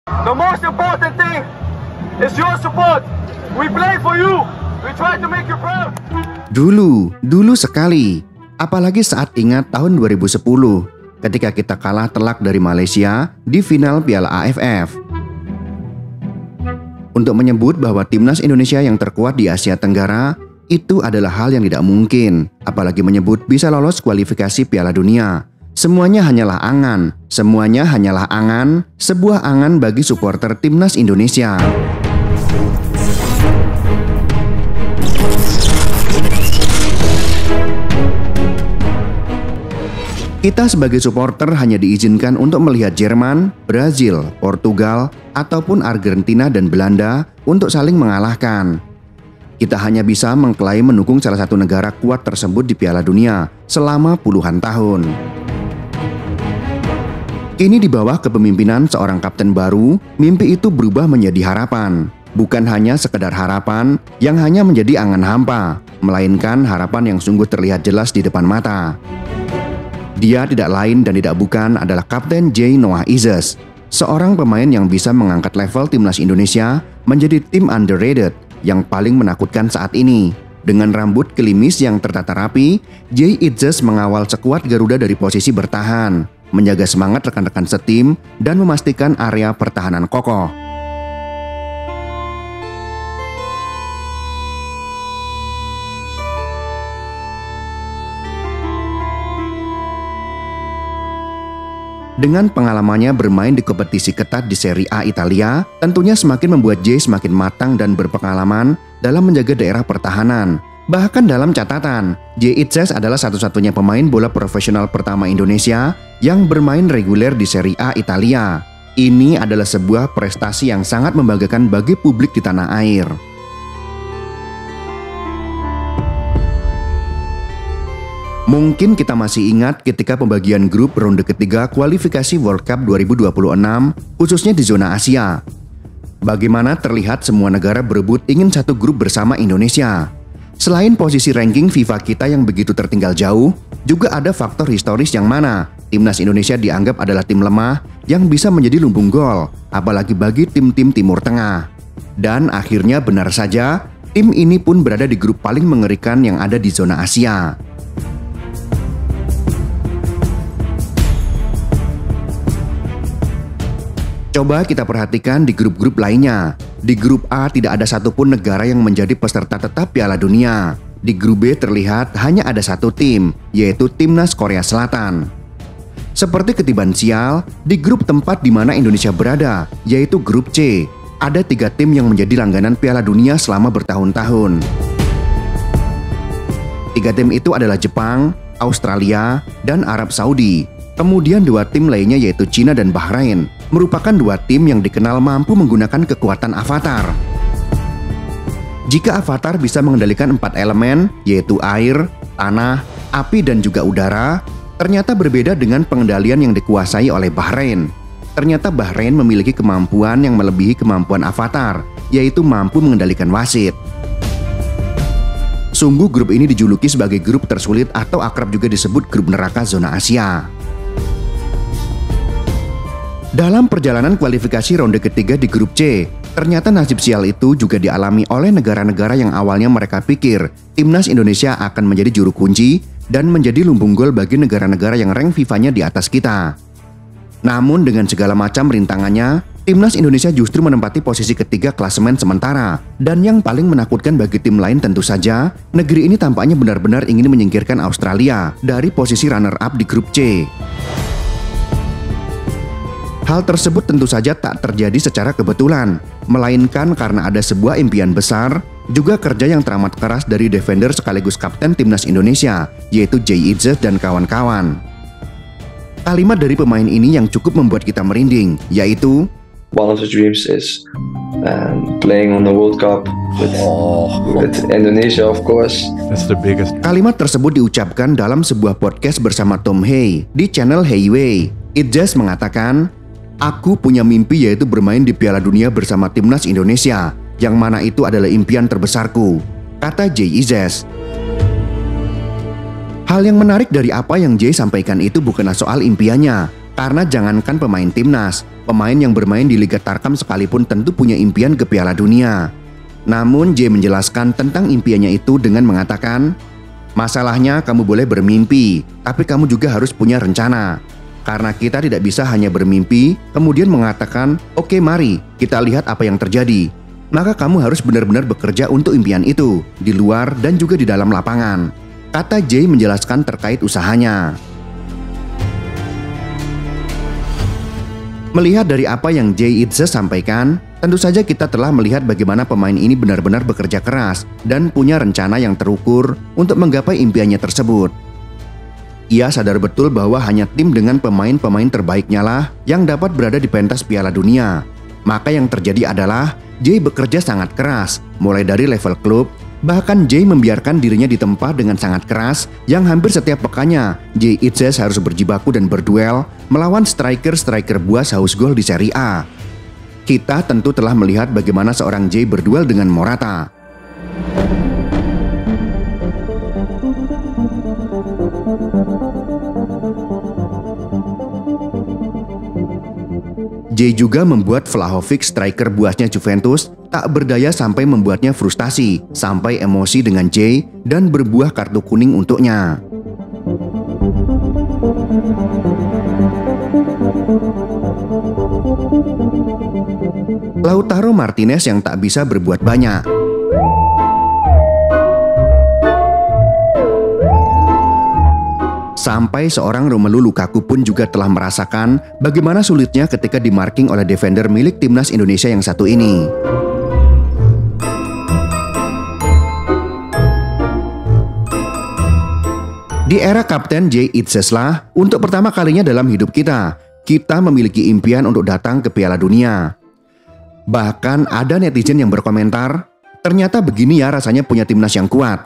The most important thing is your support. We play for you. We try to make you proud. Dulu sekali. Apalagi saat ingat tahun 2010 ketika kita kalah telak dari Malaysia di final Piala AFF. Untuk menyebut bahwa timnas Indonesia yang terkuat di Asia Tenggara itu adalah hal yang tidak mungkin, apalagi menyebut bisa lolos kualifikasi Piala Dunia. Semuanya hanyalah angan, sebuah angan bagi supporter timnas Indonesia. Kita sebagai supporter hanya diizinkan untuk melihat Jerman, Brazil, Portugal, ataupun Argentina dan Belanda untuk saling mengalahkan. Kita hanya bisa mengklaim mendukung salah satu negara kuat tersebut di Piala Dunia selama puluhan tahun. Kini di bawah kepemimpinan seorang kapten baru, mimpi itu berubah menjadi harapan. Bukan hanya sekedar harapan yang hanya menjadi angan hampa, melainkan harapan yang sungguh terlihat jelas di depan mata. Dia tidak lain dan tidak bukan adalah Kapten J. Noah Izes, seorang pemain yang bisa mengangkat level timnas Indonesia menjadi tim underrated yang paling menakutkan saat ini. Dengan rambut gelimis yang tertata rapi, J. Izes mengawal sekuat Garuda dari posisi bertahan, menjaga semangat rekan-rekan setim, dan memastikan area pertahanan kokoh. Dengan pengalamannya bermain di kompetisi ketat di Serie A Italia, tentunya semakin membuat J semakin matang dan berpengalaman dalam menjaga daerah pertahanan. Bahkan dalam catatan, J. Izes adalah satu-satunya pemain bola profesional pertama Indonesia yang bermain reguler di Serie A Italia. Ini adalah sebuah prestasi yang sangat membanggakan bagi publik di tanah air. Mungkin kita masih ingat ketika pembagian grup ronde ketiga kualifikasi World Cup 2026, khususnya di zona Asia. Bagaimana terlihat semua negara berebut ingin satu grup bersama Indonesia. Selain posisi ranking FIFA kita yang begitu tertinggal jauh, juga ada faktor historis yang mana timnas Indonesia dianggap adalah tim lemah yang bisa menjadi lumbung gol, apalagi bagi tim-tim Timur Tengah. Dan akhirnya benar saja, tim ini pun berada di grup paling mengerikan yang ada di zona Asia. Coba kita perhatikan di grup-grup lainnya. Di grup A tidak ada satupun negara yang menjadi peserta tetap Piala Dunia. Di grup B terlihat hanya ada satu tim, yaitu Timnas Korea Selatan. Seperti ketiban sial, di grup tempat di mana Indonesia berada, yaitu grup C, ada 3 tim yang menjadi langganan Piala Dunia selama bertahun-tahun. 3 tim itu adalah Jepang, Australia, dan Arab Saudi. Kemudian 2 tim lainnya yaitu Cina dan Bahrain, merupakan 2 tim yang dikenal mampu menggunakan kekuatan avatar. Jika avatar bisa mengendalikan 4 elemen, yaitu air, tanah, api, dan juga udara, ternyata berbeda dengan pengendalian yang dikuasai oleh Bahrain. Ternyata Bahrain memiliki kemampuan yang melebihi kemampuan avatar, yaitu mampu mengendalikan wasit. Sungguh grup ini dijuluki sebagai grup tersulit atau akrab juga disebut grup neraka zona Asia. Dalam perjalanan kualifikasi ronde ketiga di grup C, ternyata nasib sial itu juga dialami oleh negara-negara yang awalnya mereka pikir timnas Indonesia akan menjadi juru kunci dan menjadi lumbung gol bagi negara-negara yang rank FIFA-nya di atas kita. Namun dengan segala macam rintangannya, timnas Indonesia justru menempati posisi ketiga klasemen sementara. Dan yang paling menakutkan bagi tim lain tentu saja, negeri ini tampaknya benar-benar ingin menyingkirkan Australia dari posisi runner-up di grup C. Hal tersebut tentu saja tak terjadi secara kebetulan, melainkan karena ada sebuah impian besar, juga kerja yang teramat keras dari defender sekaligus kapten timnas Indonesia, yaitu J. Izes dan kawan-kawan. Kalimat dari pemain ini yang cukup membuat kita merinding, yaitu one of the dreams is playing on the World Cup with Indonesia, of course. That's the biggest. Kalimat tersebut diucapkan dalam sebuah podcast bersama Tom Hay di channel Hayway. Izes mengatakan, "Aku punya mimpi yaitu bermain di Piala Dunia bersama timnas Indonesia, yang mana itu adalah impian terbesarku," kata J. Izes. Hal yang menarik dari apa yang J sampaikan itu bukanlah soal impiannya, karena jangankan pemain timnas, Pemain yang bermain di Liga Tarkam sekalipun tentu punya impian ke Piala Dunia. Namun Jay menjelaskan tentang impiannya itu dengan mengatakan, "Masalahnya kamu boleh bermimpi, tapi kamu juga harus punya rencana. Karena kita tidak bisa hanya bermimpi, kemudian mengatakan, oke mari kita lihat apa yang terjadi. Maka kamu harus benar-benar bekerja untuk impian itu, di luar dan juga di dalam lapangan," kata Jay menjelaskan terkait usahanya. Melihat dari apa yang Jay Itzes sampaikan, tentu saja kita telah melihat bagaimana pemain ini benar-benar bekerja keras dan punya rencana yang terukur untuk menggapai impiannya tersebut. Ia sadar betul bahwa hanya tim dengan pemain-pemain terbaiknya lah yang dapat berada di pentas Piala Dunia. Maka yang terjadi adalah Jay bekerja sangat keras, mulai dari level klub. Bahkan Jay membiarkan dirinya ditempa dengan sangat keras yang hampir setiap pekannya Jay Itzes harus berjibaku dan berduel melawan striker-striker buas haus gol di Serie A. Kita tentu telah melihat bagaimana seorang Jay berduel dengan Morata. Jay juga membuat Vlahovic, striker buasnya Juventus, tak berdaya sampai membuatnya frustasi, sampai emosi dengan Jay dan berbuah kartu kuning untuknya. Lautaro Martinez yang tak bisa berbuat banyak. Sampai seorang Romelu Lukaku pun juga telah merasakan bagaimana sulitnya ketika dimarking oleh defender milik timnas Indonesia yang satu ini. Di era Kapten Jay Itzes lah, untuk pertama kalinya dalam hidup kita memiliki impian untuk datang ke Piala Dunia. Bahkan ada netizen yang berkomentar, ternyata begini ya rasanya punya timnas yang kuat.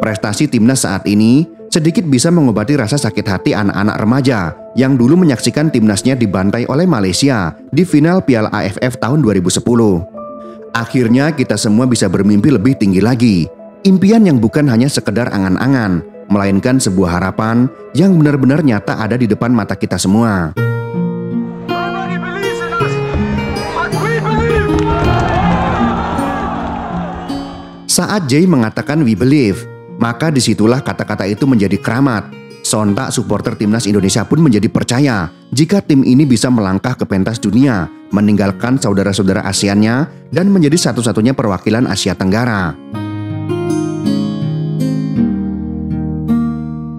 Prestasi timnas saat ini sedikit bisa mengobati rasa sakit hati anak-anak remaja yang dulu menyaksikan timnasnya dibantai oleh Malaysia di final Piala AFF tahun 2010. Akhirnya kita semua bisa bermimpi lebih tinggi lagi. Impian yang bukan hanya sekedar angan-angan, melainkan sebuah harapan yang benar-benar nyata ada di depan mata kita semua. Saat Jay mengatakan "we believe", maka disitulah kata-kata itu menjadi keramat. Sontak supporter timnas Indonesia pun menjadi percaya jika tim ini bisa melangkah ke pentas dunia, meninggalkan saudara-saudara ASEAN-nya dan menjadi satu-satunya perwakilan Asia Tenggara.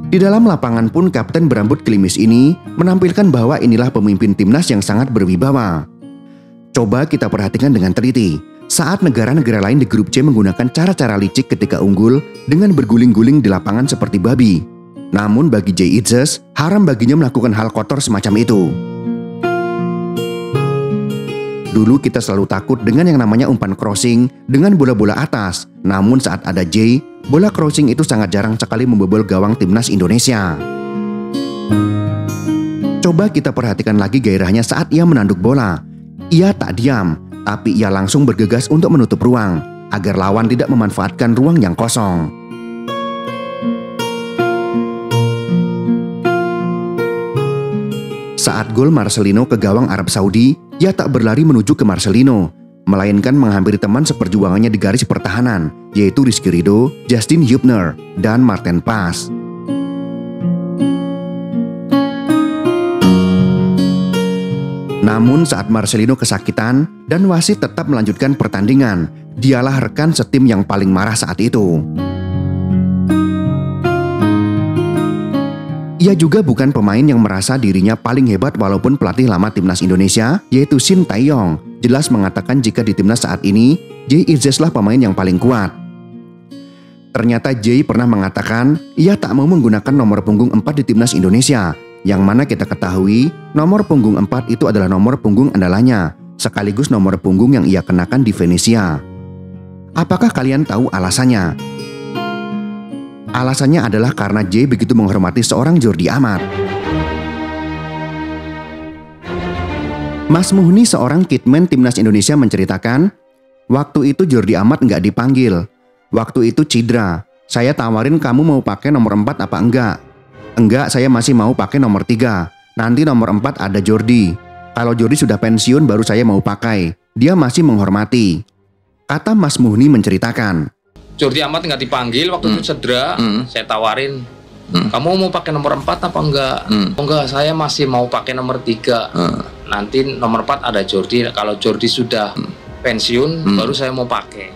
Di dalam lapangan pun kapten berambut klimis ini menampilkan bahwa inilah pemimpin timnas yang sangat berwibawa. Coba kita perhatikan dengan teliti. Saat negara-negara lain di grup C menggunakan cara-cara licik ketika unggul dengan berguling-guling di lapangan seperti babi. Namun bagi Jay Itzes, haram baginya melakukan hal kotor semacam itu. Dulu kita selalu takut dengan yang namanya umpan crossing dengan bola-bola atas. Namun saat ada Jay, bola crossing itu sangat jarang sekali membobol gawang timnas Indonesia. Coba kita perhatikan lagi gairahnya saat ia menanduk bola. Ia tak diam, tapi ia langsung bergegas untuk menutup ruang, agar lawan tidak memanfaatkan ruang yang kosong. Saat gol Marcelino ke gawang Arab Saudi, ia tak berlari menuju ke Marcelino, melainkan menghampiri teman seperjuangannya di garis pertahanan, yaitu Rizky Ridho, Justin Hubner, dan Marten Pas. Namun saat Marcelino kesakitan dan wasit tetap melanjutkan pertandingan, dialah rekan setim yang paling marah saat itu. Ia juga bukan pemain yang merasa dirinya paling hebat walaupun pelatih lama timnas Indonesia, yaitu Shin Tae-yong, jelas mengatakan jika di timnas saat ini, Jay Itzes lah pemain yang paling kuat. Ternyata Jay pernah mengatakan ia tak mau menggunakan nomor punggung 4 di timnas Indonesia, yang mana kita ketahui nomor punggung 4 itu adalah nomor punggung andalannya, sekaligus nomor punggung yang ia kenakan di Venesia. Apakah kalian tahu alasannya? Alasannya adalah karena Jay begitu menghormati seorang Jordi Amat. Mas Muhni, seorang kitman timnas Indonesia, menceritakan, waktu itu Jordi Amat nggak dipanggil. Waktu itu cedera. Saya tawarin kamu mau pakai nomor 4 apa enggak? Enggak, saya masih mau pakai nomor 3. Nanti nomor 4 ada Jordi. Kalau Jordi sudah pensiun baru saya mau pakai. Dia masih menghormati. Kata Mas Muhni menceritakan. Jordi Amat nggak dipanggil waktu itu cedera. Saya tawarin, kamu mau pakai nomor 4 apa enggak? Enggak, saya masih mau pakai nomor 3. Nanti nomor 4 ada Jordi. Kalau Jordi sudah pensiun baru saya mau pakai.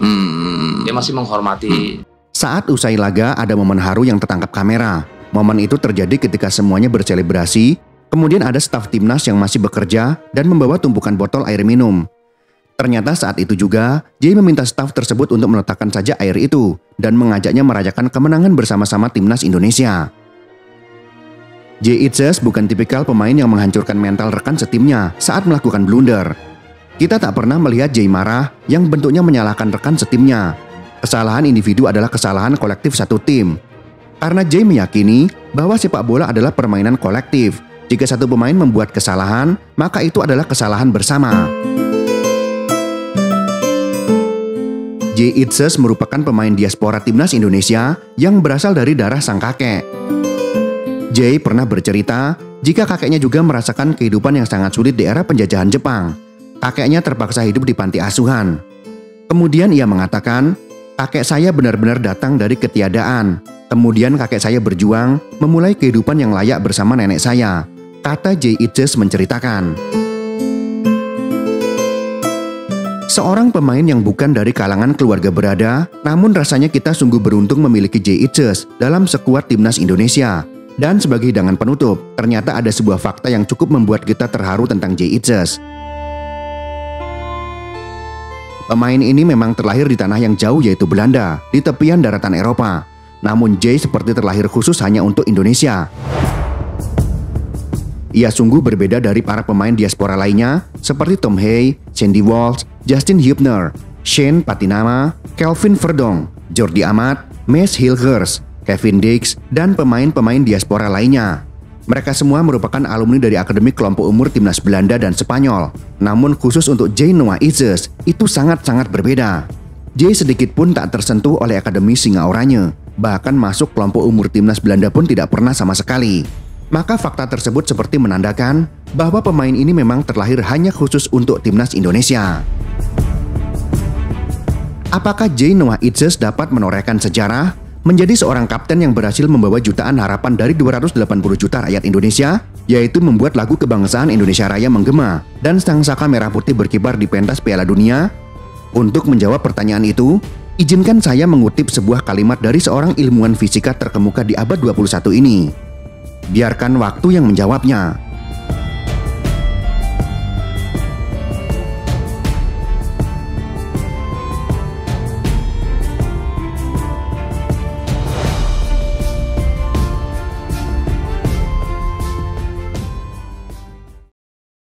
Dia masih menghormati. Saat usai laga ada momen haru yang tertangkap kamera. Momen itu terjadi ketika semuanya berselebrasi. Kemudian ada staf timnas yang masih bekerja dan membawa tumpukan botol air minum. Ternyata saat itu juga, Jay meminta staf tersebut untuk meletakkan saja air itu dan mengajaknya merayakan kemenangan bersama-sama timnas Indonesia. Jay Itzes bukan tipikal pemain yang menghancurkan mental rekan setimnya saat melakukan blunder. Kita tak pernah melihat Jay marah yang bentuknya menyalahkan rekan setimnya. Kesalahan individu adalah kesalahan kolektif satu tim. Karena Jay meyakini bahwa sepak bola adalah permainan kolektif. Jika satu pemain membuat kesalahan, maka itu adalah kesalahan bersama. Jay Itzes merupakan pemain diaspora timnas Indonesia yang berasal dari darah sang kakek. Jay pernah bercerita jika kakeknya juga merasakan kehidupan yang sangat sulit di era penjajahan Jepang. Kakeknya terpaksa hidup di panti asuhan. Kemudian ia mengatakan, kakek saya benar-benar datang dari ketiadaan. Kemudian kakek saya berjuang memulai kehidupan yang layak bersama nenek saya. Kata Jay Itzes menceritakan. Seorang pemain yang bukan dari kalangan keluarga berada, namun rasanya kita sungguh beruntung memiliki Jay Itzes dalam skuad timnas Indonesia. Dan sebagai hidangan penutup, ternyata ada sebuah fakta yang cukup membuat kita terharu tentang Jay Itzes. Pemain ini memang terlahir di tanah yang jauh yaitu Belanda, di tepian daratan Eropa. Namun Jay seperti terlahir khusus hanya untuk Indonesia. Ia sungguh berbeda dari para pemain diaspora lainnya seperti Tom Hay, Sandy Walsh, Justin Hubner, Shane Patinama, Kelvin Verdong, Jordi Amat, Mace Hilgers, Kevin Dix, dan pemain-pemain diaspora lainnya. Mereka semua merupakan alumni dari akademi kelompok umur timnas Belanda dan Spanyol. Namun khusus untuk Jay Noah Itzes itu sangat-sangat berbeda. Jay sedikit pun tak tersentuh oleh akademi Singa Oranye. Bahkan masuk kelompok umur timnas Belanda pun tidak pernah sama sekali. Maka fakta tersebut seperti menandakan bahwa pemain ini memang terlahir hanya khusus untuk timnas Indonesia. Apakah Jay Noah Itzes dapat menorehkan sejarah? Menjadi seorang kapten yang berhasil membawa jutaan harapan dari 280 juta rakyat Indonesia, yaitu membuat lagu kebangsaan Indonesia Raya menggema dan sang saka merah putih berkibar di pentas Piala Dunia? Untuk menjawab pertanyaan itu, izinkan saya mengutip sebuah kalimat dari seorang ilmuwan fisika terkemuka di abad 21 ini. Biarkan waktu yang menjawabnya.